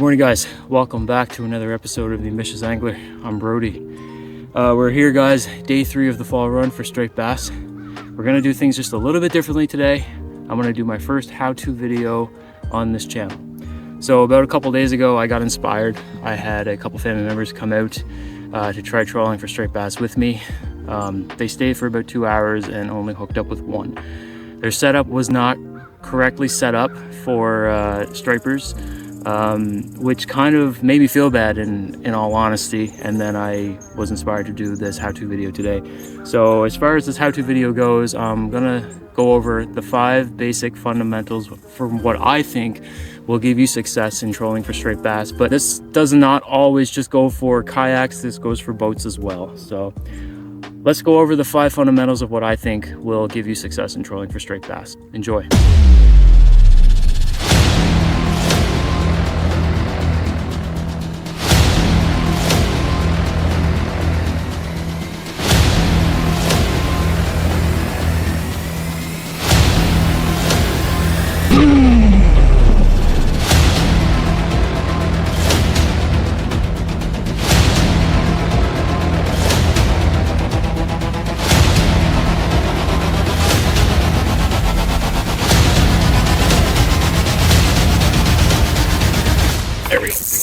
Morning guys, welcome back to another episode of the Ambitious Angler. I'm Brody. We're here guys, day 3 of the fall run for striped bass. We're gonna do things just a little bit differently today. I'm gonna do my first how-to video on this channel. So about a couple days ago I got inspired. I had a couple family members come out to try trolling for striped bass with me. They stayed for about 2 hours and only hooked up with one. Their setup was not correctly set up for stripers, which kind of made me feel bad in all honesty, and then I was inspired to do this how-to video today. So as far as this how-to video goes, I'm gonna go over the 5 basic fundamentals from what I think will give you success in trolling for striped bass. But this does not always just go for kayaks, this goes for boats as well. So let's go over the 5 fundamentals of what I think will give you success in trolling for striped bass. Enjoy.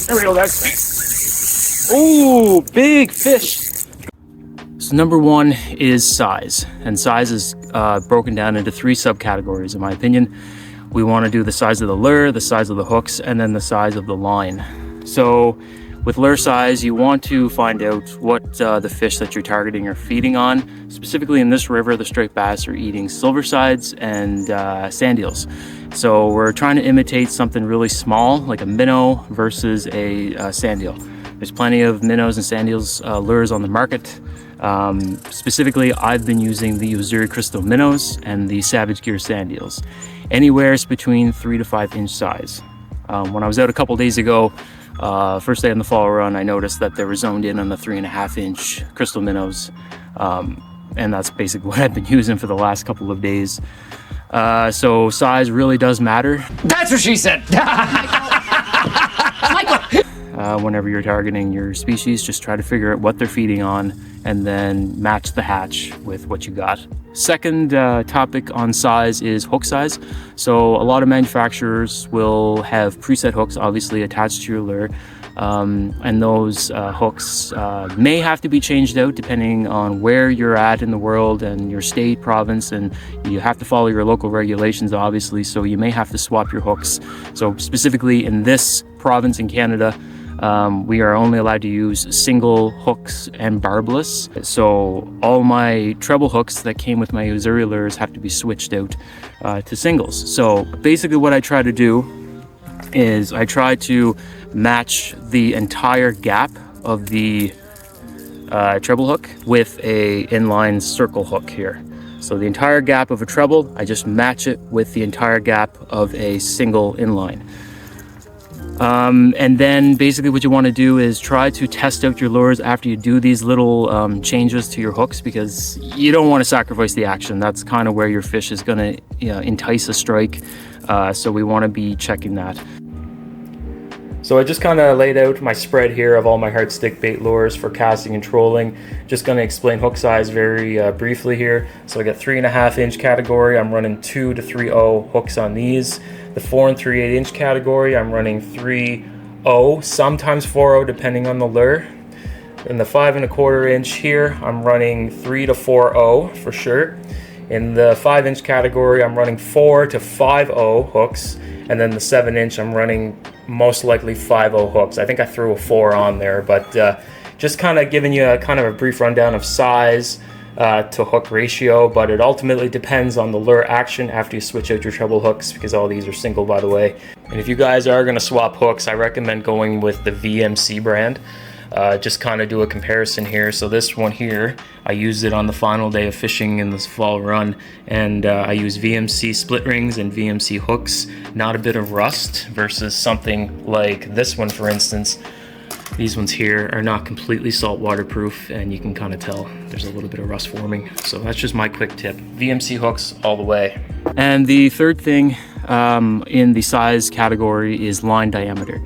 There we go, guys. Ooh, big fish. So number 1 is size, and size is broken down into 3 subcategories in my opinion. We want to do the size of the lure, the size of the hooks, and then the size of the line. So with lure size, you want to find out what the fish that you're targeting are feeding on. Specifically in this river, the striped bass are eating silversides and sand eels. So we're trying to imitate something really small, like a minnow versus a sand eel. There's plenty of minnows and sand eels lures on the market. Specifically, I've been using the Uzuri Crystal minnows and the Savage Gear sand eels. Anywhere between 3 to 5 inch size. When I was out a couple days ago, first day on the fall run, I noticed that they were zoned in on the 3.5 inch crystal minnows. And that's basically what I've been using for the last couple of days. So size really does matter. That's what she said. Whenever you're targeting your species, just try to figure out what they're feeding on and then match the hatch with what you got. Second topic on size is hook size. So a lot of manufacturers will have preset hooks obviously attached to your lure. And those hooks may have to be changed out depending on where you're at in the world and your state, province, and you have to follow your local regulations obviously, so you may have to swap your hooks. So specifically in this province in Canada, we are only allowed to use single hooks and barbless. So all my treble hooks that came with my Uzuri lures have to be switched out to singles. So basically what I try to do is I try to match the entire gap of the treble hook with a inline circle hook here. So the entire gap of a treble, I just match it with the entire gap of a single inline. And then basically what you want to do is try to test out your lures after you do these little changes to your hooks, because you don't want to sacrifice the action. That's kind of where your fish is going to entice a strike. So we want to be checking that. So I just kind of laid out my spread here of all my hard stick bait lures for casting and trolling. Just going to explain hook size very briefly here. So I got 3.5 inch category, I'm running 2 to 3.0 hooks on these. The 4 and 3/8 inch category, I'm running 3.0, sometimes 4.0 depending on the lure. In the 5.25 inch here, I'm running 3 to 4.0 for sure. In the 5 inch category, I'm running 4 to 5.0 hooks. And then the 7 inch, I'm running most likely 5.0 hooks. I think I threw a 4 on there, but just kind of giving you a brief rundown of size to hook ratio, but it ultimately depends on the lure action after you switch out your treble hooks, because all these are single by the way. And if you guys are going to swap hooks, I recommend going with the VMC brand. Just kind of do a comparison here. So this one here, I used it on the final day of fishing in this fall run, and I use VMC split rings and VMC hooks, not a bit of rust, versus something like this one for instance. These ones here are not completely salt waterproof, and you can kind of tell there's a little bit of rust forming. So that's just my quick tip. VMC hooks all the way. And the third thing in the size category is line diameter.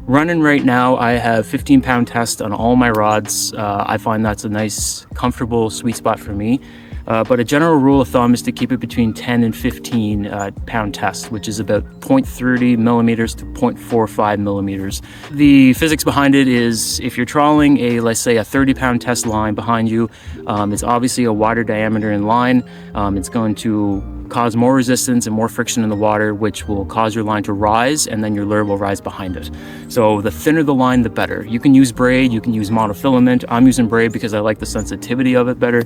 Running right now, I have 15-pound test on all my rods. I find that's a nice, comfortable, sweet spot for me. But a general rule of thumb is to keep it between 10 and 15 pound test, which is about 0.30 millimeters to 0.45 millimeters. The physics behind it is if you're trawling let's say a 30-pound test line behind you, it's obviously a wider diameter in line. It's going to cause more resistance and more friction in the water, which will cause your line to rise, and then your lure will rise behind it. So the thinner the line, the better. You can use braid, you can use monofilament. I'm using braid because I like the sensitivity of it better.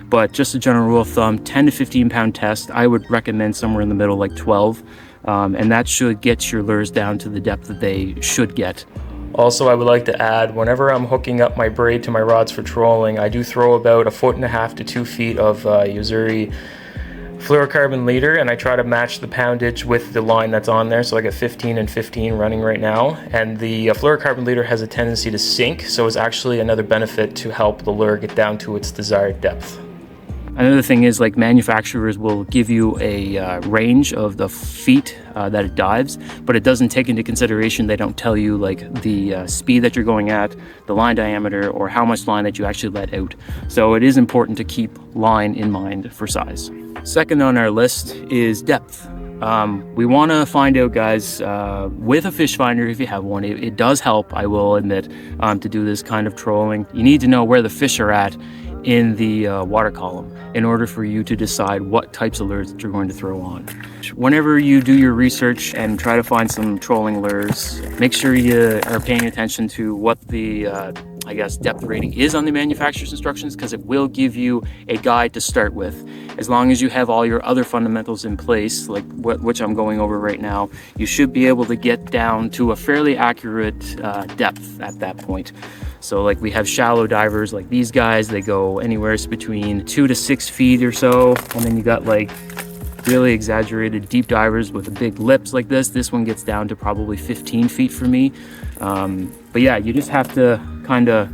But just a general rule of thumb, 10 to 15 pound test, I would recommend somewhere in the middle, like 12. And that should get your lures down to the depth that they should get. Also, I would like to add, whenever I'm hooking up my braid to my rods for trolling, I do throw about 1.5 to 2 feet of Usuri fluorocarbon leader, and I try to match the poundage with the line that's on there. So I get 15 and 15 running right now, and the fluorocarbon leader has a tendency to sink, so it's actually another benefit to help the lure get down to its desired depth. Another thing is, like, manufacturers will give you a range of the feet that it dives, but it doesn't take into consideration, they don't tell you like the speed that you're going at, the line diameter, or how much line that you actually let out. So it is important to keep line in mind for size. Second on our list is depth. We want to find out, guys, with a fish finder, if you have one, it does help, I will admit, to do this kind of trolling. You need to know where the fish are at in the water column in order for you to decide what types of lures that you're going to throw on. Whenever you do your research and try to find some trolling lures, make sure you are paying attention to what the I guess depth rating is on the manufacturer's instructions, because it will give you a guide to start with. As long as you have all your other fundamentals in place, like which I'm going over right now, you should be able to get down to a fairly accurate depth at that point. So like we have shallow divers like these guys, they go anywhere between 2 to 6 feet or so, and then you got like really exaggerated deep divers with the big lips like this. This one gets down to probably 15 feet for me. But yeah, you just have to kind of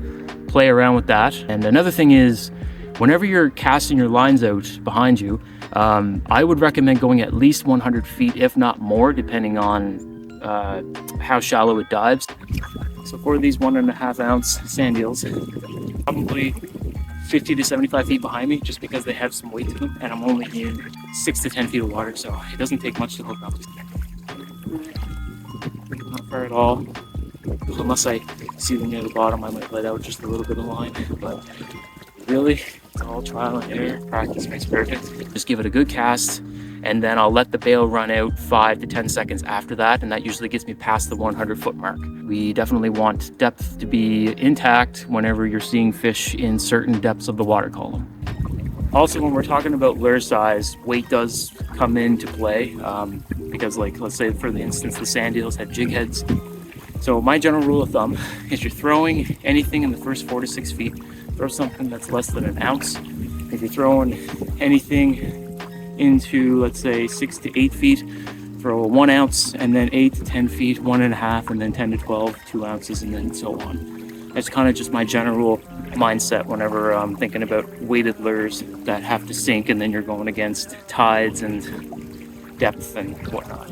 play around with that. And another thing is, whenever you're casting your lines out behind you, I would recommend going at least 100 feet, if not more, depending on how shallow it dives. So for these 1.5 ounce sand eels, probably 50 to 75 feet behind me, just because they have some weight to them, and I'm only in 6 to 10 feet of water, so it doesn't take much to hook up. Not far at all. Unless I see them near the bottom, I might let out just a little bit of line, but really, it's all trial and error. Practice makes perfect. Just give it a good cast, and then I'll let the bail run out 5 to 10 seconds after that, and that usually gets me past the 100-foot mark. We definitely want depth to be intact whenever you're seeing fish in certain depths of the water column. Also, when we're talking about lure size, weight does come into play, because like, let's say for the instance, the sand eels had jig heads. So my general rule of thumb is you're throwing anything in the first 4 to 6 feet, throw something that's less than an ounce. If you're throwing anything into, let's say, 6 to 8 feet, throw a 1 ounce, and then 8 to 10 feet, 1.5, and then 10 to 12, 2 ounces, and then so on. That's kind of just my general mindset whenever I'm thinking about weighted lures that have to sink, and then you're going against tides and depth and whatnot.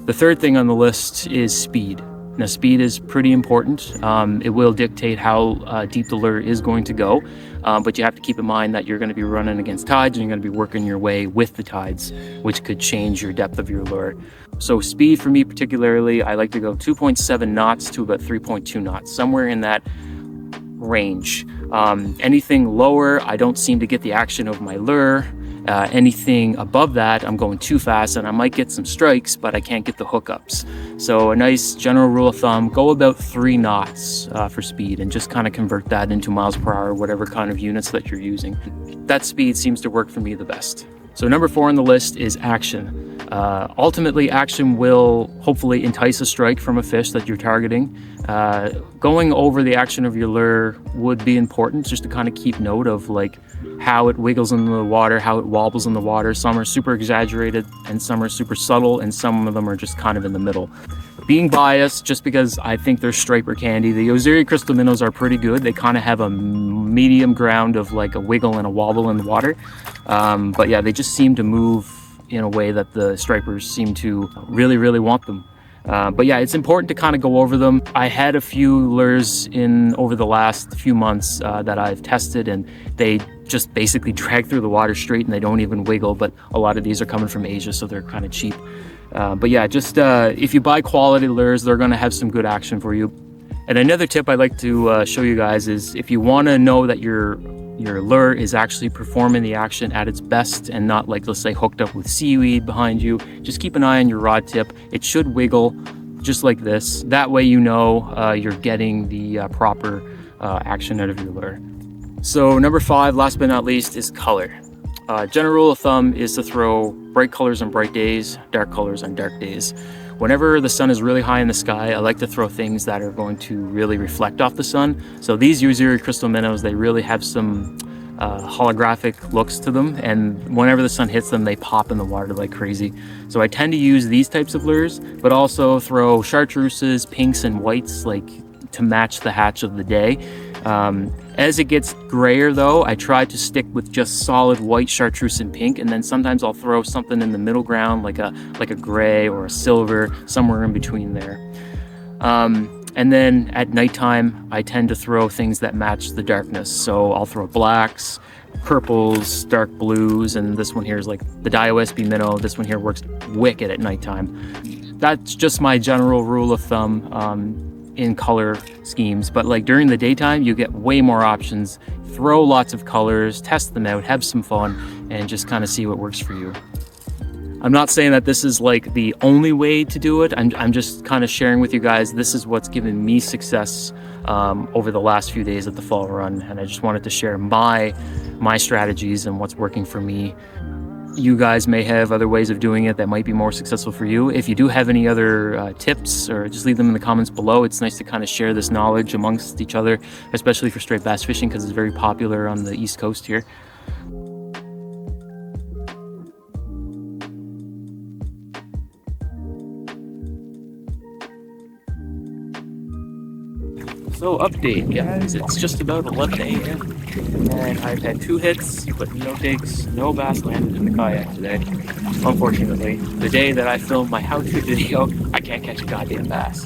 The third thing on the list is speed. Now, speed is pretty important. It will dictate how deep the lure is going to go, but you have to keep in mind that you're going to be running against tides, and you're going to be working your way with the tides, which could change your depth of your lure. So speed for me particularly, I like to go 2.7 knots to about 3.2 knots, somewhere in that range. Anything lower, I don't seem to get the action of my lure. Anything above that, I'm going too fast, and I might get some strikes, but I can't get the hookups. So a nice general rule of thumb, go about 3 knots for speed, and just kind of convert that into miles per hour, whatever kind of units that you're using. That speed seems to work for me the best. So number 4 on the list is action. Ultimately, action will hopefully entice a strike from a fish that you're targeting. Going over the action of your lure would be important, just to kind of keep note of like how it wiggles in the water, how it wobbles in the water. Some are super exaggerated, and some are super subtle, and some of them are just kind of in the middle. Being biased, just because I think they're striper candy, the Usuri crystal minnows are pretty good. They kind of have a medium ground of like a wiggle and a wobble in the water. But yeah, they just seem to move in a way that the stripers seem to really, really want them. But yeah, it's important to kind of go over them. I had a few lures in over the last few months that I've tested, and they just basically drag through the water straight and they don't even wiggle. But a lot of these are coming from Asia, so they're kind of cheap. But yeah, just if you buy quality lures, they're going to have some good action for you. And another tip I'd like to show you guys is if you want to know that your lure is actually performing the action at its best and not, like, let's say hooked up with seaweed behind you, just keep an eye on your rod tip. It should wiggle just like this. That way you know you're getting the proper action out of your lure. So number 5, last but not least, is color. General rule of thumb is to throw bright colors on bright days, dark colors on dark days. Whenever the sun is really high in the sky, I like to throw things that are going to really reflect off the sun. So these Uziri crystal minnows, they really have some holographic looks to them, and whenever the sun hits them, they pop in the water like crazy. So I tend to use these types of lures, but also throw chartreuses, pinks and whites, like to match the hatch of the day. As it gets grayer though, I try to stick with just solid white chartreuse and pink, and then sometimes I'll throw something in the middle ground, like a gray or a silver, somewhere in between there. And then at nighttime, I tend to throw things that match the darkness. So I'll throw blacks, purples, dark blues, and this one here is like the Dio-SB minnow. This one here works wicked at nighttime. That's just my general rule of thumb in color schemes, but like during the daytime you get way more options. Throw lots of colors, test them out, have some fun, and just kind of see what works for you. I'm not saying that this is like the only way to do it. I'm just kind of sharing with you guys, this is what's given me success over the last few days at the fall run, and I just wanted to share my strategies and what's working for me. You guys may have other ways of doing it that might be more successful for you. If you do have any other tips, or just leave them in the comments below. It's nice to kind of share this knowledge amongst each other, especially for straight bass fishing, because it's very popular on the East Coast here. So update, guys, it's just about 11 a.m. and I've had 2 hits, but no takes, no bass landed in the kayak today. Unfortunately, the day that I filmed my how-to video, I can't catch a goddamn bass.